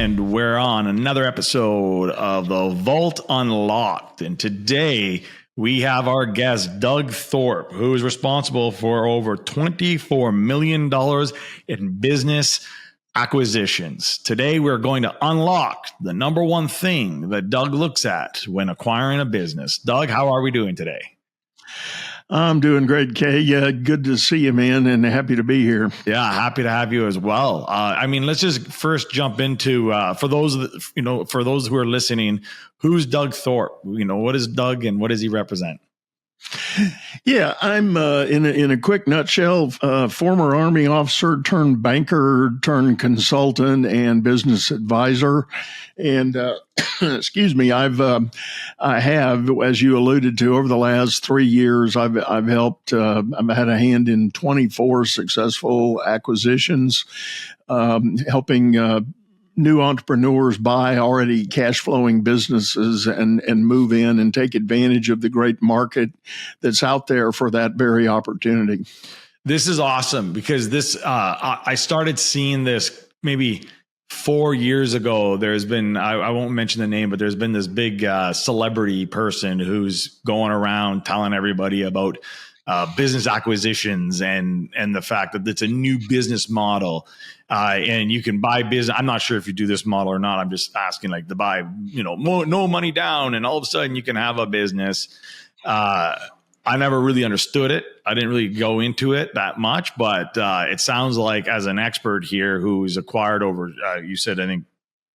and we're on another episode of the Vault Unlocked. And today we have our guest, Doug Thorpe, who is responsible for over $24 million in business acquisitions. Today, we're going to unlock the number one thing that Doug looks at when acquiring a business. Doug, how are we doing today? I'm doing great, Kay. Yeah, good to see you, man, and happy to be here. Yeah, happy to have you as well. Let's just first jump into for those who are listening, who's Doug Thorpe? What is Doug and what does he represent? Yeah, I'm in a quick nutshell, former Army officer turned banker turned consultant and business advisor. And excuse me, I have, as you alluded to, over the last 3 years, I've helped. I've had a hand in 24 successful acquisitions, helping new entrepreneurs buy already cash flowing businesses and move in and take advantage of the great market that's out there for that very opportunity. This is awesome because I started seeing this maybe 4 years ago. There's been, I won't mention the name, but there's been this big celebrity person who's going around telling everybody about business acquisitions and the fact that it's a new business model. And you can buy business. I'm not sure if you do this model or not. I'm just asking, like, to buy, no money down, and all of a sudden you can have a business. I never really understood it. I didn't really go into it that much, but it sounds like, as an expert here who's acquired over, you said, I think,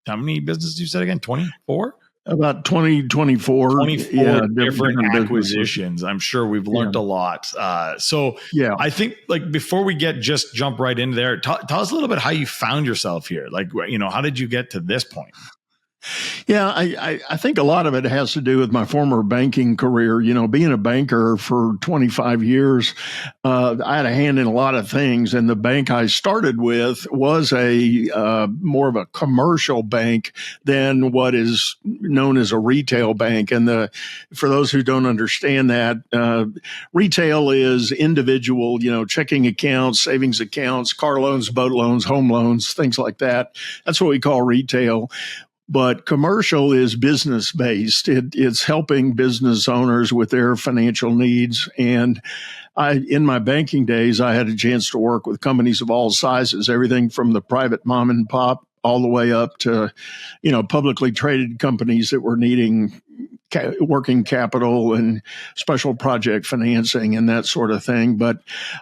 how many businesses you said again? 24? About 24 different acquisitions. I'm sure we've learned a lot. So I think, like, before we jump right into there, tell us a little bit how you found yourself here. Like, how did you get to this point? Yeah, I think a lot of it has to do with my former banking career. Being a banker for 25 years, I had a hand in a lot of things. And the bank I started with was a more of a commercial bank than what is known as a retail bank. And for those who don't understand that, retail is individual, checking accounts, savings accounts, car loans, boat loans, home loans, things like that. That's what we call retail. But commercial is business based. It's helping business owners with their financial needs. And in my banking days, I had a chance to work with companies of all sizes, everything from the private mom and pop all the way up to, publicly traded companies that were needing working capital and special project financing and that sort of thing. But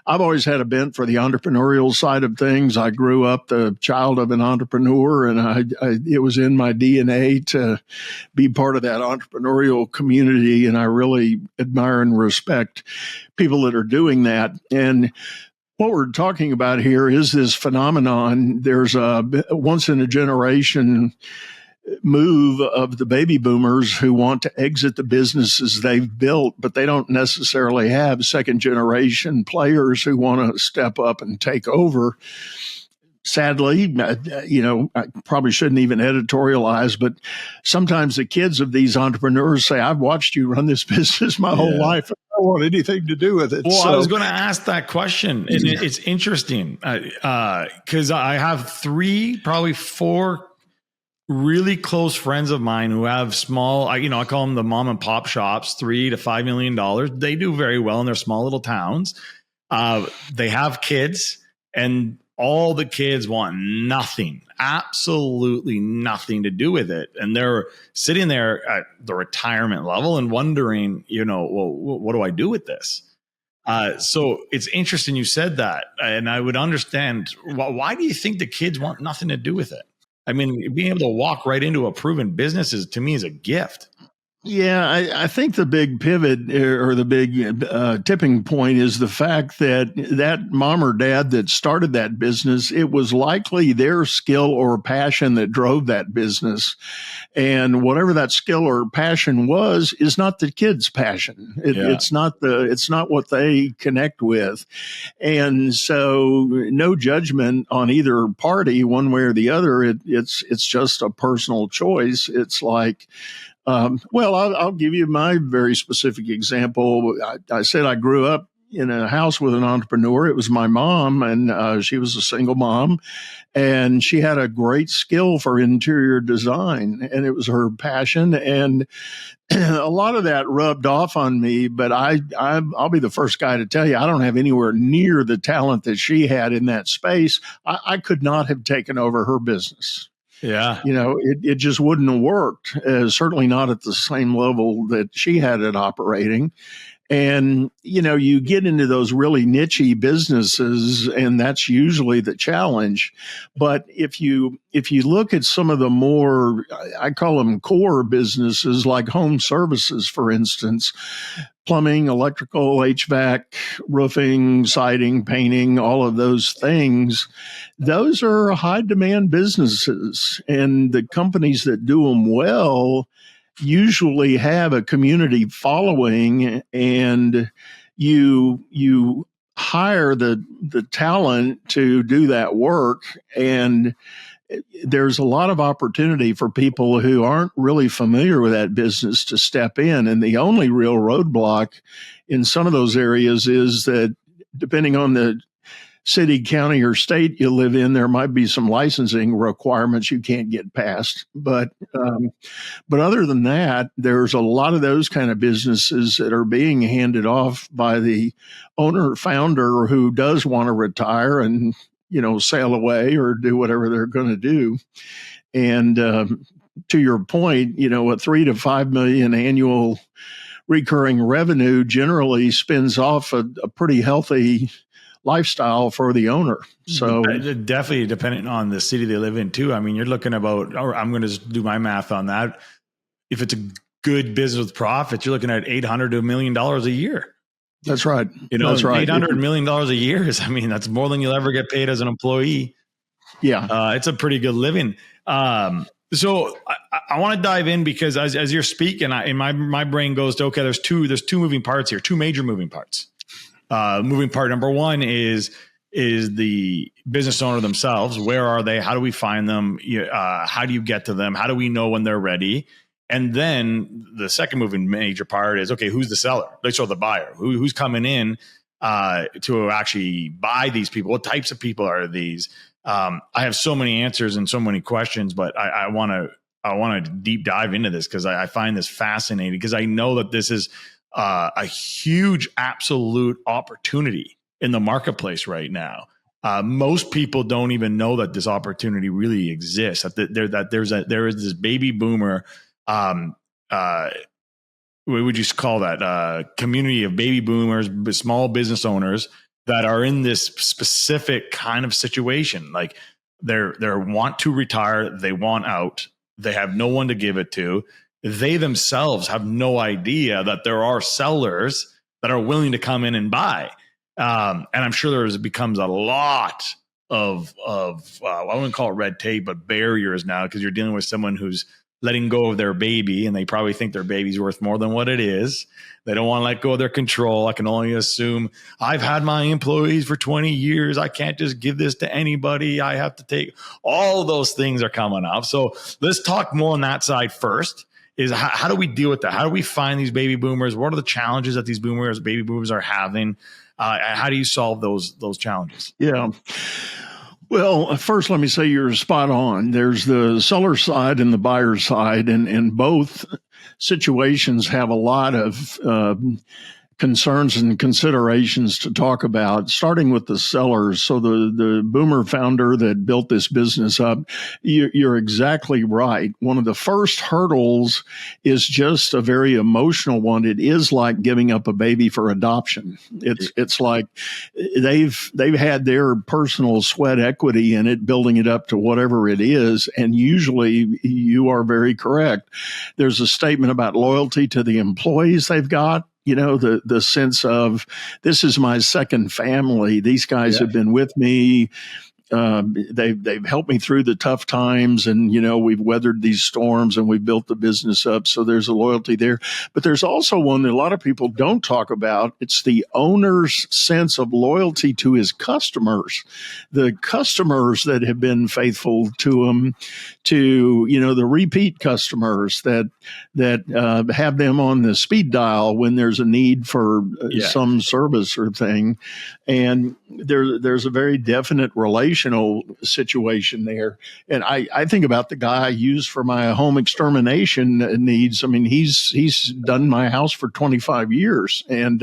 I've always had a bent for the entrepreneurial side of things. I grew up the child of an entrepreneur, and it was in my DNA to be part of that entrepreneurial community. And I really admire and respect people that are doing that. And what we're talking about here is this phenomenon. There's a once in a generation move of the baby boomers who want to exit the businesses they've built, but they don't necessarily have second generation players who want to step up and take over. Sadly, I probably shouldn't even editorialize, but sometimes the kids of these entrepreneurs say, I've watched you run this business my whole life. I don't want anything to do with it. Well, I was going to ask that question. And it's interesting because I have probably four really close friends of mine who have small, I call them the mom and pop shops, $3 to $5 million. They do very well in their small little towns. They have kids, and all the kids want nothing, absolutely nothing to do with it. And they're sitting there at the retirement level and wondering, well, what do I do with this? So it's interesting you said that. And I would understand, why do you think the kids want nothing to do with it? I mean, being able to walk right into a proven business to me is a gift. Yeah, I think the big pivot or the big tipping point is the fact that mom or dad that started that business, it was likely their skill or passion that drove that business. And whatever that skill or passion was, is not the kid's passion. It's not what they connect with. And so no judgment on either party, one way or the other. It's just a personal choice. It's like, I'll give you my very specific example. I said I grew up, in a house with an entrepreneur. It was my mom, and she was a single mom, and she had a great skill for interior design, and it was her passion. And a lot of that rubbed off on me, but I'll be the first guy to tell you, I don't have anywhere near the talent that she had in that space. I could not have taken over her business. Yeah. It just wouldn't have worked, certainly not at the same level that she had it operating. And, you get into those really niche-y businesses, and that's usually the challenge. But if you look at some of the more, I call them core businesses, like home services, for instance, plumbing, electrical, HVAC, roofing, siding, painting, all of those things, those are high demand businesses. And the companies that do them well usually have a community following, and you hire the talent to do that work. And there's a lot of opportunity for people who aren't really familiar with that business to step in. And the only real roadblock in some of those areas is that, depending on the city, county, or state you live in, there might be some licensing requirements you can't get past. But other than that, there's a lot of those kind of businesses that are being handed off by the owner founder who does want to retire and sail away or do whatever they're going to do. And to your point, a 3 to 5 million annual recurring revenue generally spins off a pretty healthy lifestyle for the owner. So definitely depending on the city they live in too. I mean, you're looking about, or I'm going to do my math on that. If it's a good business with profits, you're looking at $800 to $1 million a year. That's right. That's right. $800 million a year is, that's more than you'll ever get paid as an employee. Yeah. It's a pretty good living. So I want to dive in, because as you're speaking, my brain goes to, okay, there's two moving parts here, two major moving parts. Moving part number one is the business owner themselves. Where are they? How do we find them? How do you get to them? How do we know when they're ready? And then the second moving major part is, okay, who's the seller? So the buyer, who's coming in to actually buy these people? What types of people are these? I have so many answers and so many questions, but I want to deep dive into this, because I find this fascinating, because I know that this is a huge absolute opportunity in the marketplace right now. Most people don't even know that this opportunity really exists. There is this baby boomer. What would you call that? Community of baby boomers, small business owners that are in this specific kind of situation. Like they want to retire, they want out, they have no one to give it to. They themselves have no idea that there are sellers that are willing to come in and buy. And I'm sure there becomes a lot of I wouldn't call it red tape, but barriers now, because you're dealing with someone who's letting go of their baby, and they probably think their baby's worth more than what it is. They don't want to let go of their control. I can only assume, I've had my employees for 20 years. I can't just give this to anybody. I have to take, all of those things are coming up. So let's talk more on that side first. Is how do we deal with that? How do we find these baby boomers? What are the challenges that these baby boomers are having? How do you solve those challenges? Yeah. Well, first, let me say you're spot on. There's the seller side and the buyer side, and both situations have a lot of concerns and considerations to talk about, starting with the sellers. So the boomer founder that built this business up, you're exactly right. One of the first hurdles is just a very emotional one. It is like giving up a baby for adoption. It's like they've had their personal sweat equity in it, building it up to whatever it is. And usually, you are very correct. There's a statement about loyalty to the employees they've got. The sense of, this is my second family. These guys have been with me they've helped me through the tough times, and we've weathered these storms and we've built the business up. So there's a loyalty there, but there's also one that a lot of people don't talk about. It's the owner's sense of loyalty to his customers, the customers that have been faithful to him, to the repeat customers that have them on the speed dial when there's a need for some service or thing. And there's a very definite relational situation there. And I think about the guy I use for my home extermination needs. I mean, he's done my house for 25 years, and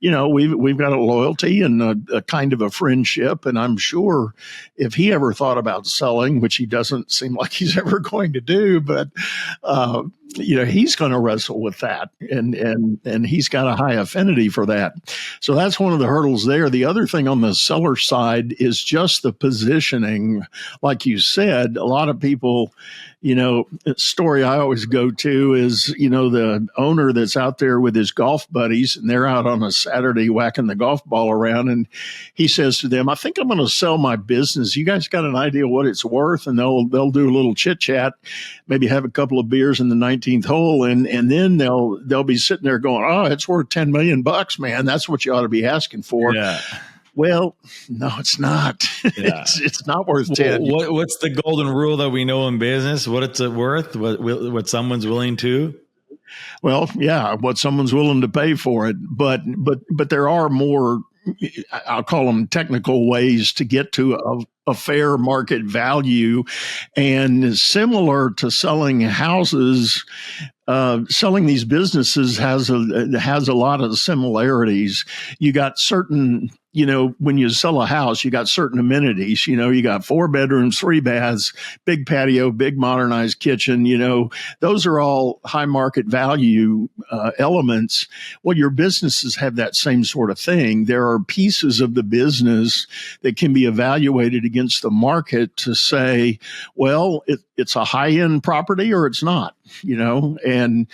we've got a loyalty and a kind of a friendship. And I'm sure if he ever thought about selling, which he doesn't seem like he's ever going to do, but he's going to wrestle with that, and he's got a high affinity for that. So that's one of the hurdles there. The other thing on the seller side is just the positioning. Like you said, a lot of people, story I always go to is, the owner that's out there with his golf buddies, and they're out on a Saturday whacking the golf ball around. And he says to them, I think I'm going to sell my business. You guys got an idea what it's worth? And they'll do a little chit chat, maybe have a couple of beers in the 19th hole. And then they'll be sitting there going, oh, it's worth $10 million, man. That's what you ought to be asking for. Yeah. Well, no, it's not. Yeah. It's not worth 10. What's the golden rule that we know in business? What it's worth? What someone's willing to? Well, yeah, what someone's willing to pay for it. But there are more, I'll call them technical ways to get to a fair market value. And similar to selling houses, selling these businesses has a lot of similarities. You got certain, when you sell a house, you got certain amenities. You got 4 bedrooms, 3 baths, big patio, big modernized kitchen. Those are all high market value elements. Well, your businesses have that same sort of thing. There are pieces of the business that can be evaluated against the market to say, well, it's a high end property or it's not. And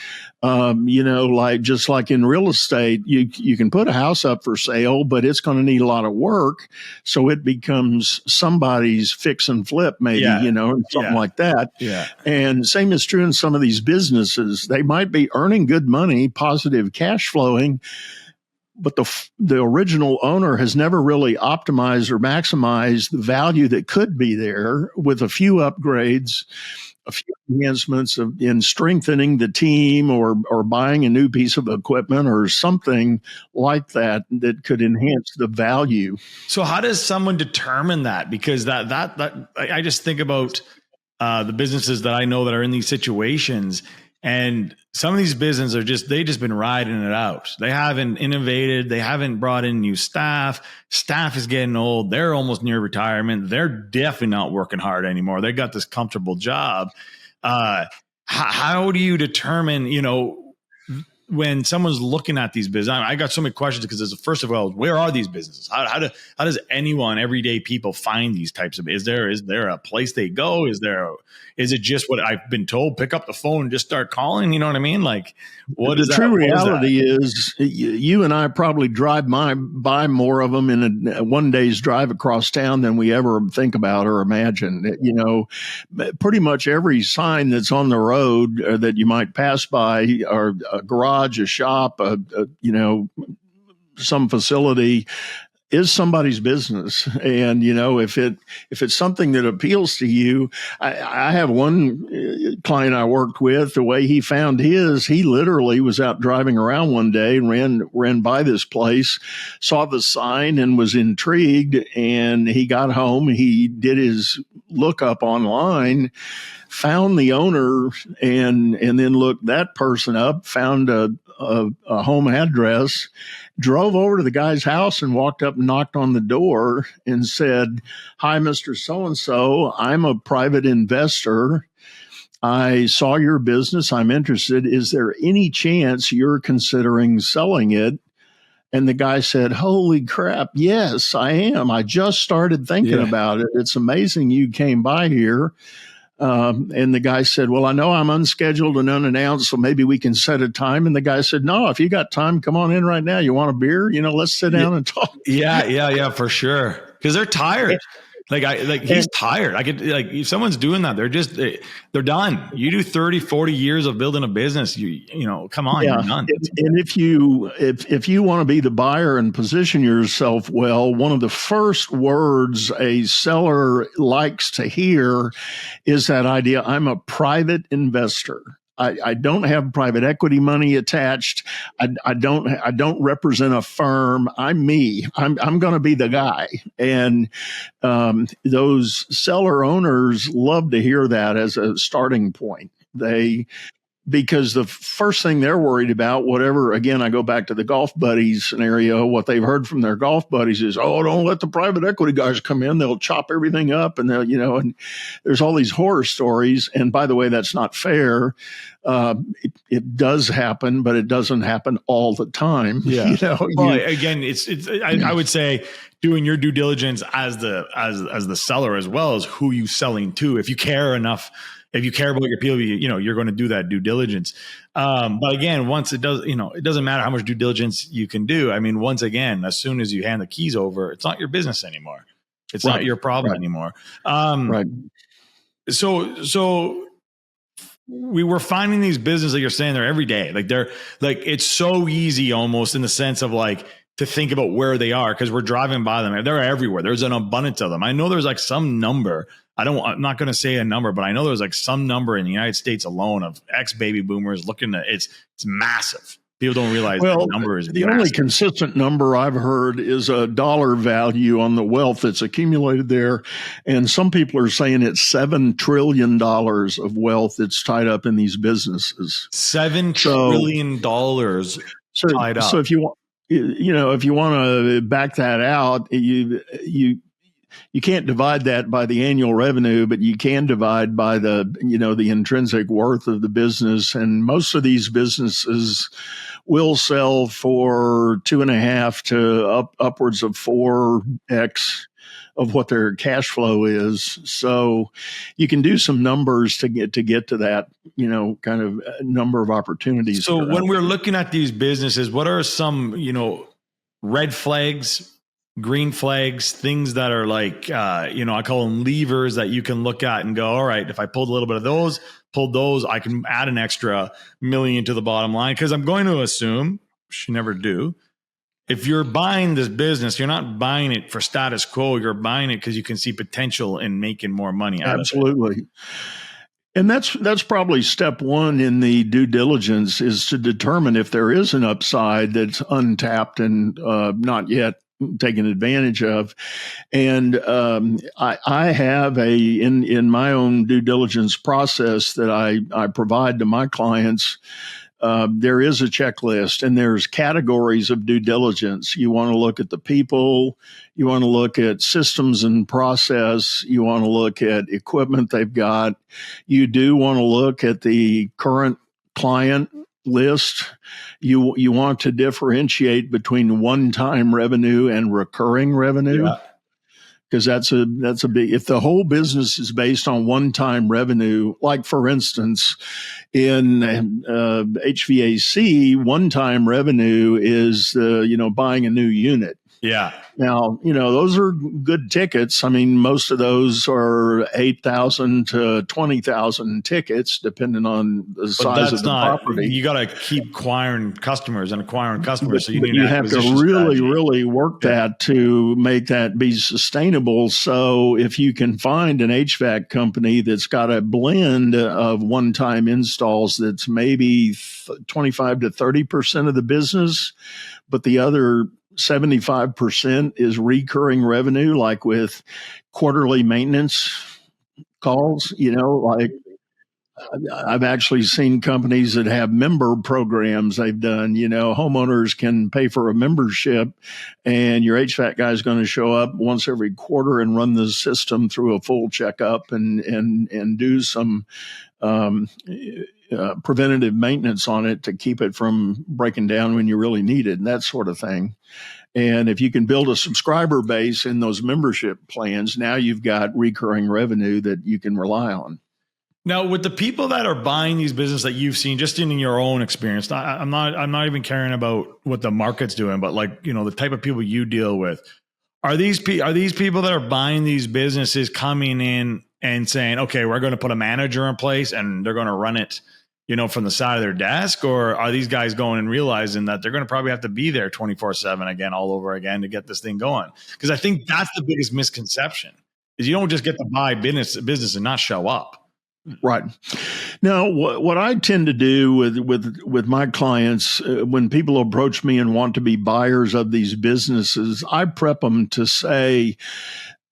just like in real estate, you can put a house up for sale, but it's going to need a lot of work. So it becomes somebody's fix and flip, maybe, something like that. Yeah. And same is true in some of these businesses. They might be earning good money, positive cash flowing, but the original owner has never really optimized or maximized the value that could be there with a few upgrades, a few enhancements in strengthening the team or buying a new piece of equipment or something like that could enhance the value. So how does someone determine that? Because that I just think about the businesses that I know that are in these situations, and some of these businesses they just been riding it out. They haven't innovated. They haven't brought in new staff. Staff is getting old. They're almost near retirement. They're definitely not working hard anymore. They got this comfortable job. How do you determine, when someone's looking at these businesses? I got so many questions because first of all, where are these businesses? How does anyone, everyday people, find these types of? Is there a place they go? Is it just what I've been told? Pick up the phone and just start calling. You know what I mean? Like, what is the true reality is you and I probably drive by more of them in a one day's drive across town than we ever think about or imagine. Pretty much every sign that's on the road that you might pass by, or a garage, a shop, some facility, is somebody's business. And, if it's something that appeals to you, I have one client I worked with, the way he found his, he literally was out driving around one day and ran by this place, saw the sign and was intrigued. And he got home, he did his lookup online, found the owner, and then looked that person up, found a home address, drove over to the guy's house and walked up and knocked on the door and said, "Hi, Mr. So-and-so. I'm a private investor. I saw your business. I'm interested. Is there any chance you're considering selling it?" And the guy said, "Holy crap, yes, I am. I just started thinking about it. It's amazing you came by here." And the guy said, "Well, I know I'm unscheduled and unannounced, so maybe we can set a time." And the guy said, "No, if you got time, come on in right now. You want a beer? Let's sit down and talk." Yeah, for sure. Because they're tired. He's tired. I could if someone's doing that, they're done. You do 30, 40 years of building a business. You know, come on, you're done. And if you want to be the buyer and position yourself well, one of the first words a seller likes to hear is that idea, I'm a private investor. I don't have private equity money attached. I don't represent a firm. I'm me. I'm going to be the guy. And those seller owners love to hear that as a starting point. Because the first thing they're worried about, whatever, again, I go back to the golf buddies scenario, what they've heard from their golf buddies is, oh, don't let the private equity guys come in. They'll chop everything up. And they'll, and there's all these horror stories. And by the way, that's not fair. It does happen, but it doesn't happen all the time. Yeah. Again, I would say doing your due diligence as the seller, as well as who you selling to. If you care enough, if you care about your people, you're going to do that due diligence. But again, once it doesn't matter how much due diligence you can do. I mean, once again, as soon as you hand the keys over, it's not your business anymore. It's not your problem anymore. Right. So we were finding these businesses, like you're saying, they're every day. It's so easy almost in the sense of to think about where they are, because we're driving by them. They're everywhere. There's an abundance of them. I know there's some number. I'm not going to say a number, but I know there's some number in the United States alone of ex-baby boomers looking at it's massive. People don't realize the number is the massive. Only consistent number I've heard is a dollar value on the wealth that's accumulated there. And some people are saying it's $7 trillion of wealth that's tied up in these businesses. $7 trillion tied up. So if you want, if you want to back that out, you can't divide that by the annual revenue, but you can divide by the intrinsic worth of the business. And most of these businesses will sell for 2.5 to upwards of 4x of what their cash flow is. So you can do some numbers to get to that, kind of number of opopportunities. So when we're looking at these businesses, what are some, red flags, green flags, things that are I call them levers that you can look at and go, all right, if I pulled a little bit of those, I can add an extra $1 million to the bottom line. Because I'm going to assume, which you never do, if you're buying this business, you're not buying it for status quo. You're buying it because you can see potential in making more money out of it. Absolutely. And that's probably step one in the due diligence, is to determine if there is an upside that's untapped and not yet taken advantage of. And I have in my own due diligence process that I provide to my clients. There is a checklist, and there's categories of due diligence. You want to look at the people, you want to look at systems and process, you want to look at equipment they've got. You do want to look at the current client list. You want to differentiate between one-time revenue and recurring revenue. Yeah. Because that's a big, if the whole business is based on one-time revenue, like for instance, in HVAC, one-time revenue is, buying a new unit. Yeah. Now, those are good tickets. I mean, most of those are 8,000 to 20,000 tickets, depending on the size of the property. You got to keep acquiring customers. So you have to really work that to make that be sustainable. So if you can find an HVAC company that's got a blend of one-time installs that's maybe 25 to 30% of the business, but the other 75% is recurring revenue, like with quarterly maintenance calls, I've actually seen companies that have member programs they've done. Homeowners can pay for a membership, and your HVAC guy is going to show up once every quarter and run the system through a full checkup and do some preventative maintenance on it to keep it from breaking down when you really need it, and that sort of thing. And if you can build a subscriber base in those membership plans, now you've got recurring revenue that you can rely on. Now, with the people that are buying these businesses that you've seen, just in your own experience, I'm not even caring about what the market's doing, but the type of people you deal with, Are these people that are buying these businesses coming in and saying, okay, we're going to put a manager in place and they're going to run it, from the side of their desk? Or are these guys going and realizing that they're going to probably have to be there 24/7 again, all over again to get this thing going? Because I think that's the biggest misconception is you don't just get to buy business and not show up. Right. Now, what I tend to do with my clients, when people approach me and want to be buyers of these businesses, I prep them to say,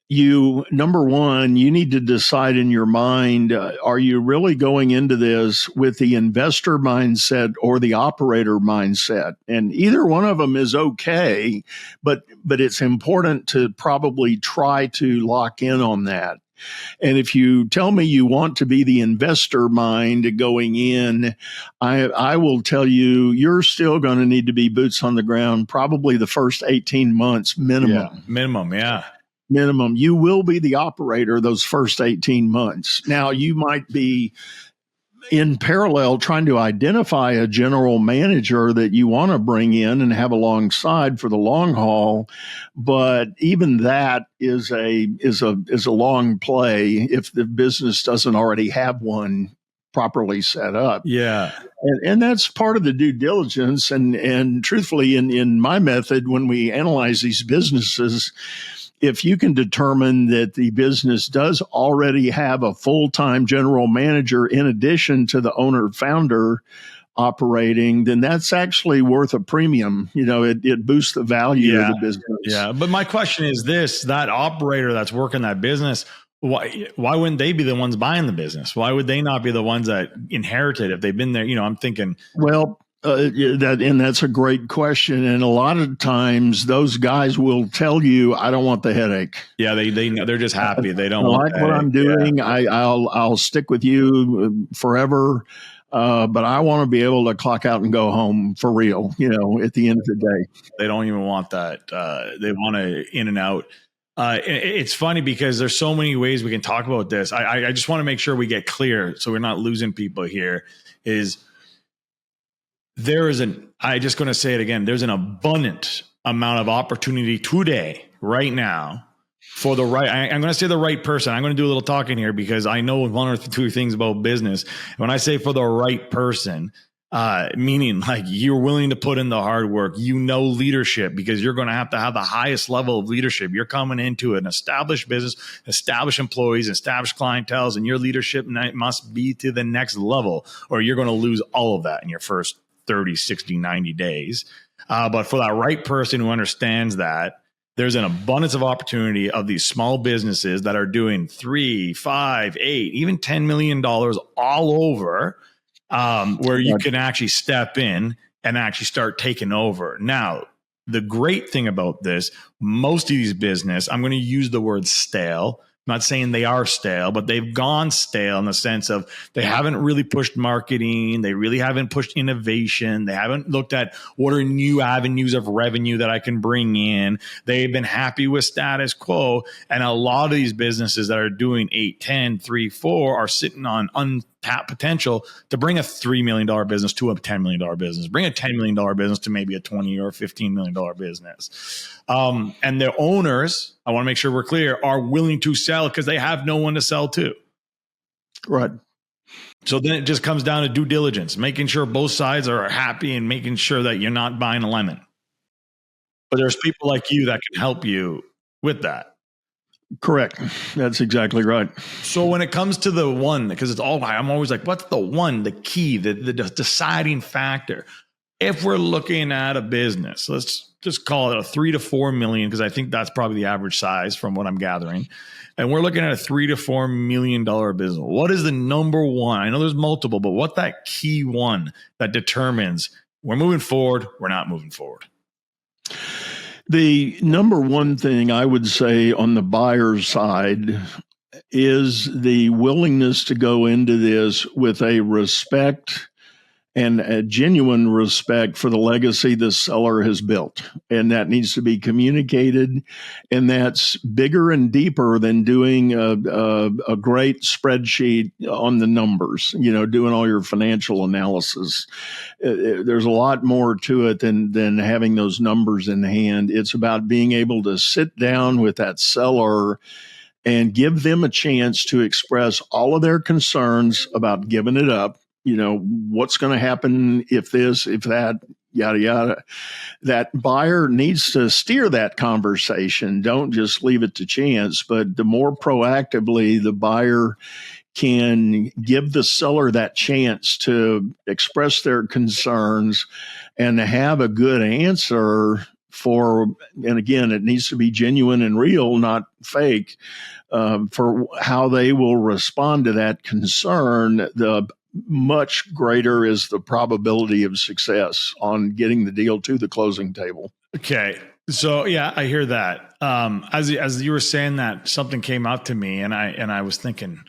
number one, you need to decide in your mind, are you really going into this with the investor mindset or the operator mindset? And either one of them is okay, but it's important to probably try to lock in on that. And if you tell me you want to be the investor mind going in, I will tell you, you're still going to need to be boots on the ground, probably the first 18 months minimum. Yeah, minimum. Yeah. Minimum. You will be the operator those first 18 months. Now, you might be in parallel trying to identify a general manager that you want to bring in and have alongside for the long haul, but even that is a long play if the business doesn't already have one properly set up. Yeah. And that's part of the due diligence. And truthfully, in my method, when we analyze these businesses, if you can determine that the business does already have a full-time general manager in addition to the owner founder operating, then that's actually worth a premium. It boosts the value of the business. Yeah. But my question is this, that operator that's working that business, why wouldn't they be the ones buying the business? Why would they not be the ones that inherited if they've been there? I'm thinking, well, that's a great question. And a lot of times those guys will tell you, I don't want the headache. Yeah. They're just happy. They don't like what I'm doing. Yeah. I'll stick with you forever. But I want to be able to clock out and go home for real, at the end of the day. They don't even want that. They want to in and out. It's funny because there's so many ways we can talk about this. I just want to make sure we get clear so we're not losing people here. I'm just going to say it again. There's an abundant amount of opportunity today, right now, for the right. I'm going to say the right person. I'm going to do a little talking here because I know one or two things about business. When I say for the right person, meaning like you're willing to put in the hard work, leadership, because you're going to have the highest level of leadership. You're coming into an established business, established employees, established clienteles, and your leadership must be to the next level, or you're going to lose all of that in your first 30, 60, 90 days. But for that right person who understands that, there's an abundance of opportunity of these small businesses that are doing $3, $5, $8, even $10 million all over, where you can actually step in and actually start taking over. Now, the great thing about this, most of these business, I'm going to use the word stale. I'm not saying they are stale, but they've gone stale in the sense of they haven't really pushed marketing. They really haven't pushed innovation. They haven't looked at what are new avenues of revenue that I can bring in. They've been happy with status quo. And a lot of these businesses that are doing 8, 10, 3, 4 are sitting on untapped potential to bring a $3 million business to a $10 million business, bring a $10 million business to maybe a $20 or $15 million business. And their owners, I want to make sure we're clear, are willing to sell because they have no one to sell to. Right. So then it just comes down to due diligence, making sure both sides are happy and making sure that you're not buying a lemon. But there's people like you that can help you with that. Correct. That's exactly right. So when it comes to the one, because I'm always like, what's the one, the key, the deciding factor? If we're looking at a business, let's just call it a 3 to 4 million, because I think that's probably the average size from what I'm gathering. And we're looking at a $3 to $4 million business. What is the number one? I know there's multiple, but what that key one that determines we're moving forward, we're not moving forward? The number one thing I would say on the buyer's side is the willingness to go into this with a respect and a genuine respect for the legacy the seller has built. And that needs to be communicated. And that's bigger and deeper than doing a great spreadsheet on the numbers, doing all your financial analysis. There's a lot more to it than having those numbers in hand. It's about being able to sit down with that seller and give them a chance to express all of their concerns about giving it up. What's going to happen if this, if that, yada, yada. That buyer needs to steer that conversation. Don't just leave it to chance, but the more proactively the buyer can give the seller that chance to express their concerns and to have a good answer and again, it needs to be genuine and real, not fake, for how they will respond to that concern, the much greater is the probability of success on getting the deal to the closing table. Okay. So yeah, I hear that. As you were saying that, something came out to me, and I was thinking,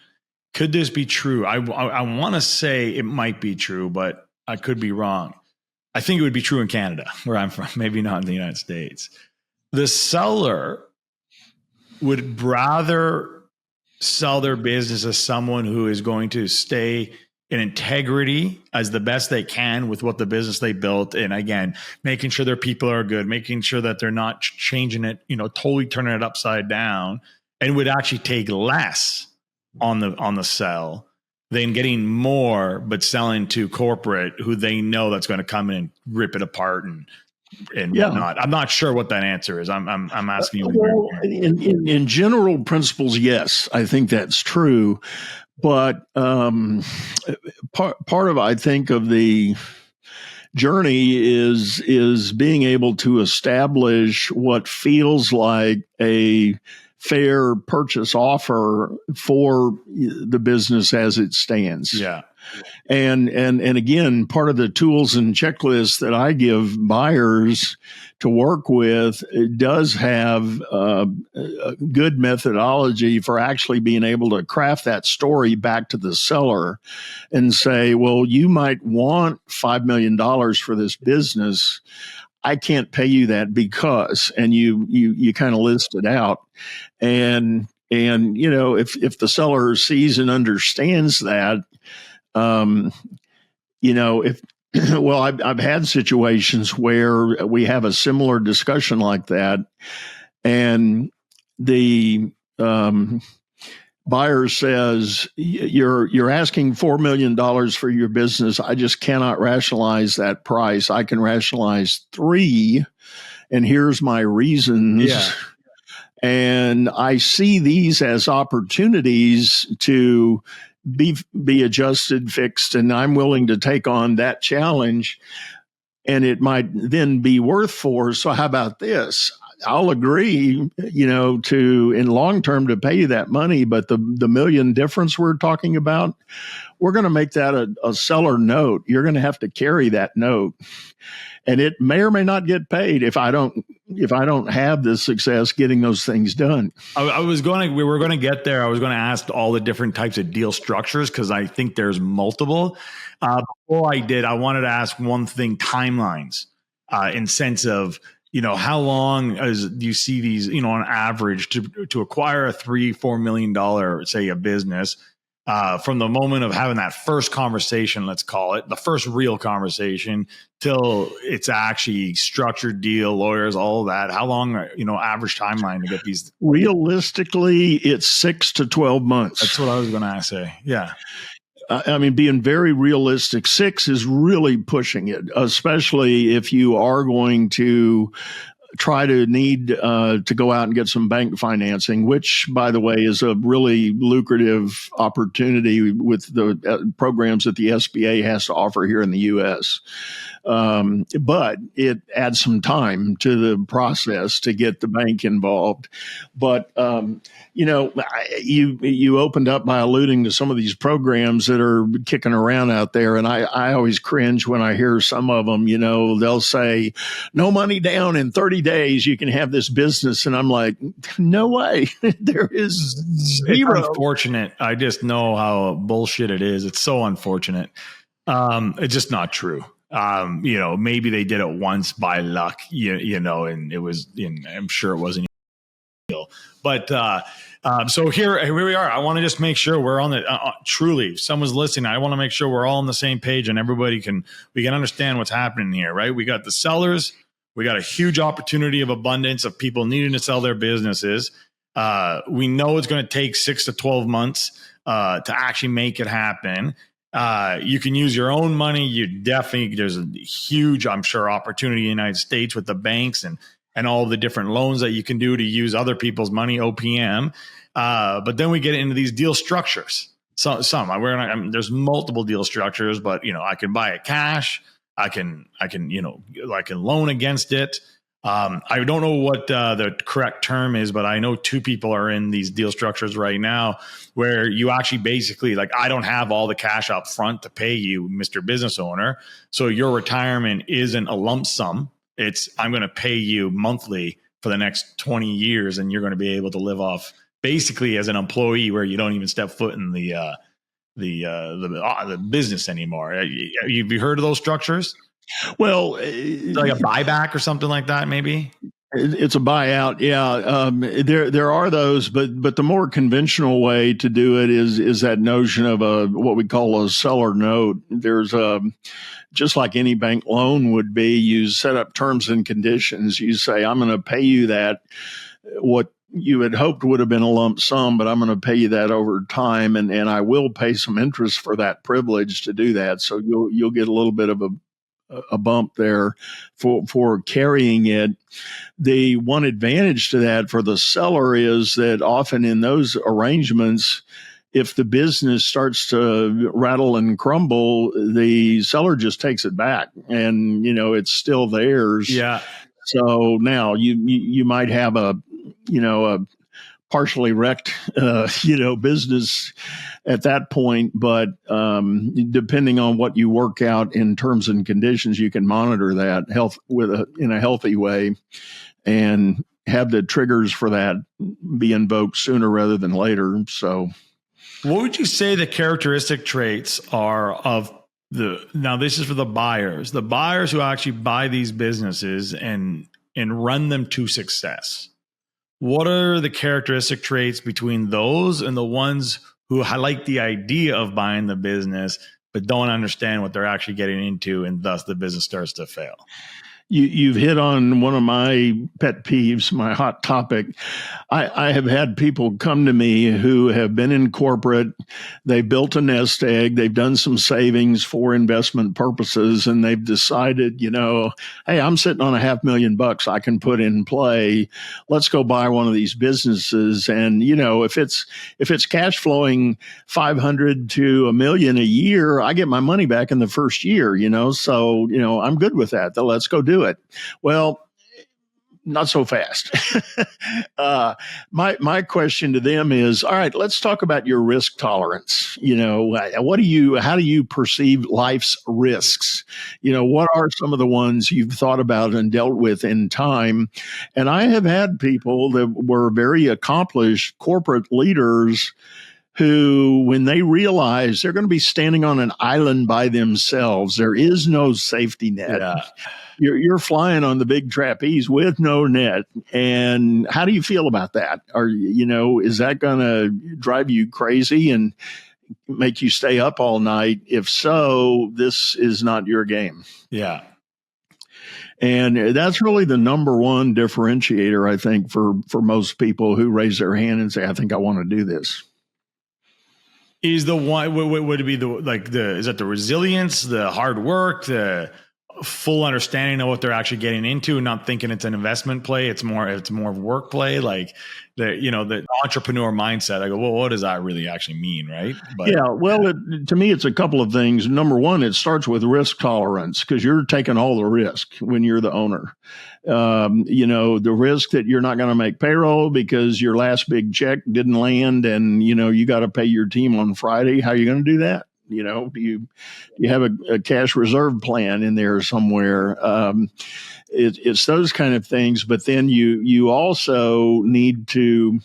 could this be true? I want to say it might be true, but I could be wrong. I think it would be true in Canada, where I'm from, maybe not in the United States. The seller would rather sell their business as someone who is going to stay in integrity as the best they can with what the business they built. And again, making sure their people are good, making sure that they're not changing it, totally turning it upside down, and would actually take less on the sell than getting more, but selling to corporate who they know that's going to come in and rip it apart and whatnot. I'm not sure what that answer is. I'm asking you. Well, in general principles, yes, I think that's true. But part of, I think, of the journey is being able to establish what feels like a fair purchase offer for the business as it stands. Yeah. And again, part of the tools and checklists that I give buyers to work with, it does have a good methodology for actually being able to craft that story back to the seller and say, well, you might want $5 million for this business. I can't pay you that because, and you kind of list it out. And if the seller sees and understands that, well, I've had situations where we have a similar discussion like that, and the buyer says, "You're asking $4 million for your business. I just cannot rationalize that price. I can rationalize 3, and here's my reasons." Yeah. And I see these as opportunities to be adjusted, fixed, and I'm willing to take on that challenge. And it might then be worth 4. So how about this? I'll agree, in long term to pay you that money, but the million difference we're talking about, we're going to make that a seller note. You're going to have to carry that note. And it may or may not get paid if I don't have the success getting those things done. We were going to get there. I was going to ask all the different types of deal structures because I think there's multiple. Before I did, I wanted to ask one thing: timelines, in sense of, how long do you see these, on average to acquire a $3-4 million, say, a business, from the moment of having that first conversation, let's call it the first real conversation, till it's actually structured deal, lawyers, all of that. How long, average timeline to get these? Realistically, it's 6 to 12 months. That's what I was going to say. Yeah. I mean, being very realistic, 6 is really pushing it, especially if you are going to try to need to go out and get some bank financing, which, by the way, is a really lucrative opportunity with the programs that the SBA has to offer here in the U.S. But it adds some time to the process to get the bank involved. But, you opened up by alluding to some of these programs that are kicking around out there. And I always cringe when I hear some of them, they'll say, no money down in 30 days, you can have this business. And I'm like, no way. There is zero. It's unfortunate. I just know how bullshit it is. It's so unfortunate. It's just not true. Maybe they did it once by luck, and it was, I'm sure it wasn't. But so here we are. I want to just make sure we're on the truly. If someone's listening, I want to make sure we're all on the same page and we can understand what's happening here, right? We got the sellers. We got a huge opportunity of abundance of people needing to sell their businesses. We know it's going to take 6 to 12 months to actually make it happen. You can use your own money. There's a huge, I'm sure, opportunity in the United States with the banks and all the different loans that you can do to use other people's money, OPM. But then we get into these deal structures. There's multiple deal structures, but I can buy it cash. I can loan against it. I don't know what the correct term is, but I know 2 people are in these deal structures right now where you actually basically, like, I don't have all the cash up front to pay you, Mr. Business Owner. So your retirement isn't a lump sum. I'm going to pay you monthly for the next 20 years, and you're going to be able to live off basically as an employee where you don't even step foot in the business anymore. Have you heard of those structures? Well, like a buyback or something like that, maybe. It's a buyout. Yeah. There are those, but the more conventional way to do it is that notion of what we call a seller note. There's just like any bank loan would be, you set up terms and conditions. You say, I'm going to pay you that, what you had hoped would have been a lump sum, but I'm going to pay you that over time. And I will pay some interest for that privilege to do that. So you'll get a little bit of a bump there for carrying it. The one advantage to that for the seller is that often in those arrangements, if the business starts to rattle and crumble, the seller just takes it back and, it's still theirs. Yeah. So now you might have a partially wrecked, business at that point. But depending on what you work out in terms and conditions, you can monitor that in a healthy way and have the triggers for that be invoked sooner rather than later. So, what would you say the characteristic traits are of now this is for the buyers who actually buy these businesses and run them to success? What are the characteristic traits between those and the ones who like the idea of buying the business, but don't understand what they're actually getting into, and thus the business starts to fail? You've hit on one of my pet peeves, my hot topic. I have had people come to me who have been in corporate. They built a nest egg. They've done some savings for investment purposes, and they've decided, hey, I'm sitting on $500,000 I can put in play. Let's go buy one of these businesses. And, if it's cash flowing 500 to $1 million a year, I get my money back in the first year, so, I'm good with that. Let's go do it. Well, not so fast. My question to them is, all right, let's talk about your risk tolerance. How do you perceive life's risks? What are some of the ones you've thought about and dealt with in time? And I have had people that were very accomplished corporate leaders who, when they realize they're going to be standing on an island by themselves, there is no safety net. Yeah. You're flying on the big trapeze with no net. And how do you feel about that? Is that going to drive you crazy and make you stay up all night? If so, this is not your game. Yeah. And that's really the number one differentiator, I think, for most people who raise their hand and say, I think I want to do this. Is the one, would it be is that the resilience, the hard work, the full understanding of what they're actually getting into, not thinking it's an investment play, it's more of work play, like the entrepreneur mindset? I go, well, what does that really actually mean, right? But yeah, well, to me, it's a couple of things. Number one, it starts with risk tolerance, because you're taking all the risk when you're the owner. The risk that you're not going to make payroll because your last big check didn't land, and you got to pay your team on Friday. How are you going to do that? Do you have a cash reserve plan in there somewhere? It's those kind of things. But then you also need to,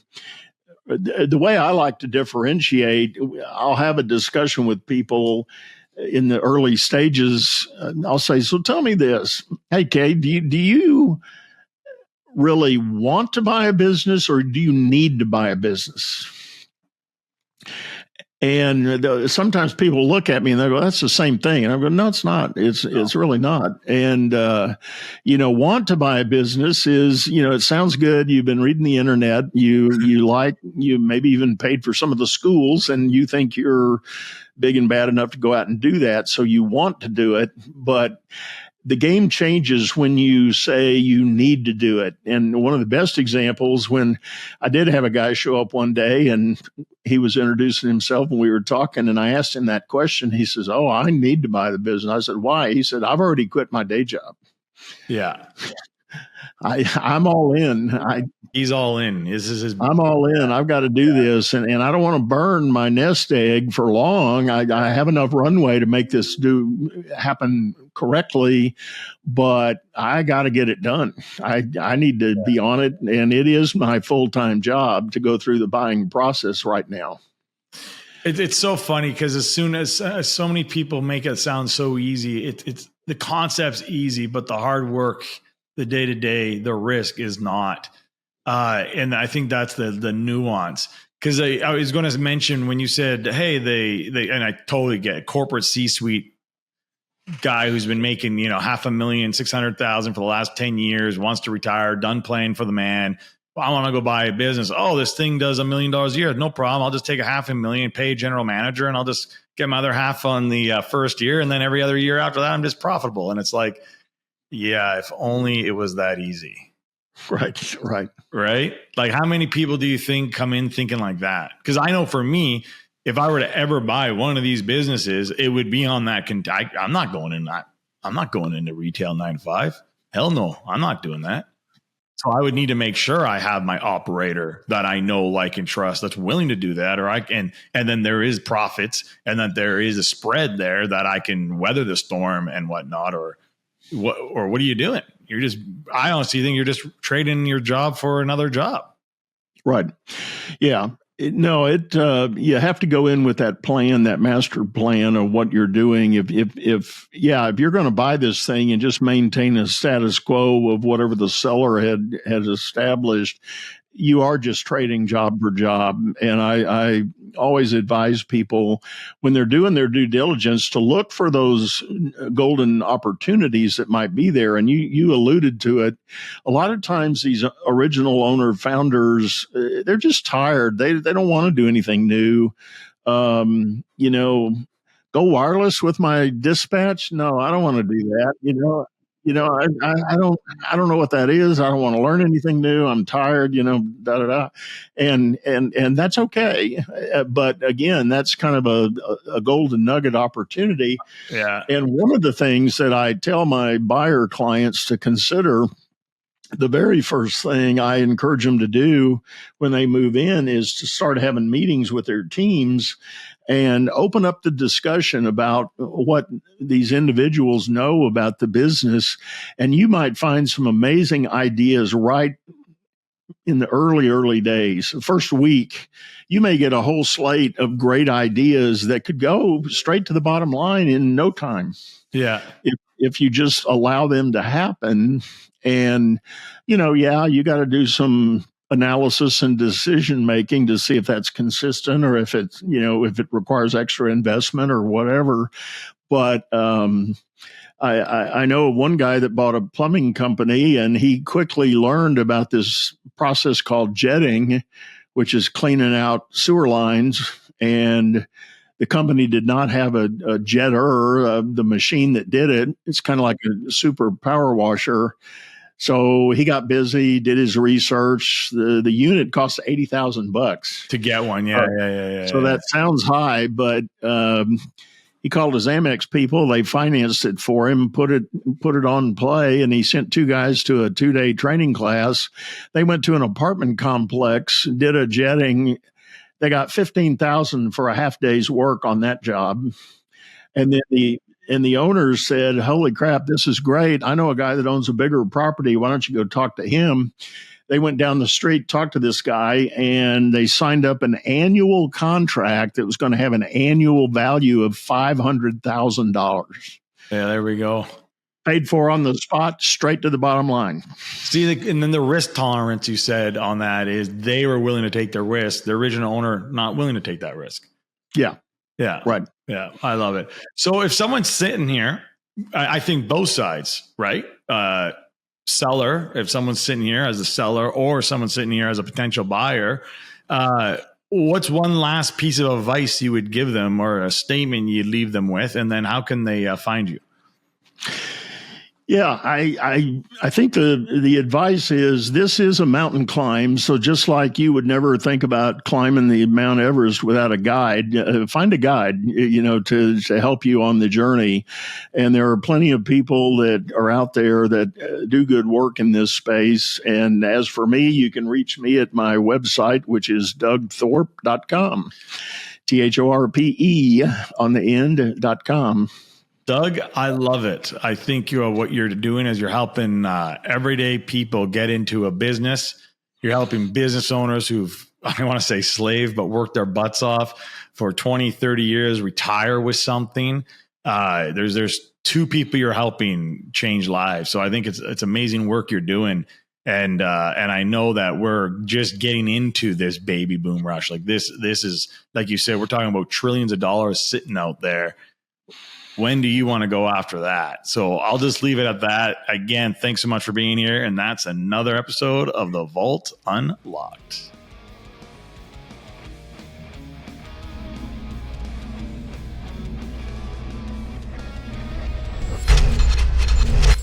the way I like to differentiate, I'll have a discussion with people in the early stages, I'll say, so tell me this. Hey, Kay, do you really want to buy a business or do you need to buy a business? And sometimes people look at me and they go, that's the same thing. And I go, no, it's not. It's really not. And, want to buy a business is, it sounds good. You've been reading the internet. You maybe even paid for some of the schools and you think you're big and bad enough to go out and do that. So you want to do it. But the game changes when you say you need to do it. And one of the best examples, when I did have a guy show up one day and he was introducing himself and we were talking and I asked him that question. He says, oh, I need to buy the business. I said, why? He said, I've already quit my day job. Yeah. I'm all in. He's all in. I'm all in. I've got to do this. And I don't want to burn my nest egg for long. I have enough runway to make this happen correctly, but I got to get it done. I need to be on it. And it is my full-time job to go through the buying process right now. It's so funny because as soon as so many people make it sound so easy, it's the concept's easy, but the hard work, the day-to-day, the risk is not. And I think that's the nuance. Because I was going to mention when you said, hey, they and I totally get it, corporate C-suite guy who's been making, $500,000, 600,000 for the last 10 years, wants to retire, done playing for the man. Well, I want to go buy a business. Oh, this thing does $1 million a year. No problem. I'll just take $500,000, pay a general manager, and I'll just get my other half on the first year. And then every other year after that, I'm just profitable. And it's like, yeah, if only it was that easy. Right. Like, how many people do you think come in thinking like that? Because I know for me, if I were to ever buy one of these businesses, it would be on that. I'm not going in that. I'm not going into retail 9 to 5. Hell no, I'm not doing that. So I would need to make sure I have my operator that I know, like, and trust that's willing to do that, and then there is profits, and that there is a spread there that I can weather the storm and whatnot. Or what are you doing? I honestly think you're just trading your job for another job. Right. Yeah. You have to go in with that plan, that master plan of what you're doing. If you're going to buy this thing and just maintain a status quo of whatever the seller has established, you are just trading job for job. And I always advise people when they're doing their due diligence to look for those golden opportunities that might be there. And you alluded to it. A lot of times these original owner founders, they're just tired. They don't want to do anything new. Go wireless with my dispatch. No, I don't want to do that. I don't know what that is. I don't want to learn anything new. I'm tired, and that's okay. But again, that's kind of a golden nugget opportunity. Yeah. And one of the things that I tell my buyer clients to consider, the very first thing I encourage them to do when they move in is to start having meetings with their teams and open up the discussion about what these individuals know about the business. And you might find some amazing ideas right in the early days. The first week, you may get a whole slate of great ideas that could go straight to the bottom line in no time. Yeah. If you just allow them to happen. And, you got to do some analysis and decision making to see if that's consistent or if it's, if it requires extra investment or whatever. But I know one guy that bought a plumbing company, and he quickly learned about this process called jetting, which is cleaning out sewer lines. And the company did not have a jetter, the machine that did it. It's kind of like a super power washer. So he got busy, did his research. The unit cost $80,000 to get one. Yeah. So that sounds high, but he called his Amex people. They financed it for him, put it on play, and he sent 2 guys to a 2-day training class. They went to an apartment complex, did a jetting. They got $15,000 for a half day's work on that job, and then the owners said, holy crap, this is great. I know a guy that owns a bigger property. Why don't you go talk to him? they went down the street, talked to this guy, and they signed up an annual contract that was going to have an annual value of $500,000. Yeah, there we go. Paid for on the spot, straight to the bottom line. See, and then the risk tolerance you said on that is they were willing to take their risk. The original owner not willing to take that risk. Yeah. Yeah. Right. Yeah. I love it. So if someone's sitting here, I think both sides, right? Seller, if someone's sitting here as a seller or someone's sitting here as a potential buyer, what's one last piece of advice you would give them or a statement you'd leave them with? And then how can they find you? Yeah, I think the advice is this is a mountain climb. So just like you would never think about climbing the Mount Everest without a guide, find a guide, to help you on the journey. And there are plenty of people that are out there that do good work in this space. And as for me, you can reach me at my website, which is dougthorpe.com, THORPE on the end.com. Doug, I love it. I think what you're doing is you're helping everyday people get into a business. You're helping business owners who've, I don't want to say slave, but worked their butts off for 20, 30 years, retire with something. There's two people you're helping change lives. So I think it's amazing work you're doing. And I know that we're just getting into this baby boom rush. Like this is, like you said, we're talking about trillions of dollars sitting out there. When do you want to go after that? So I'll just leave it at that. Again, thanks so much for being here. And that's another episode of The Vault Unlocked.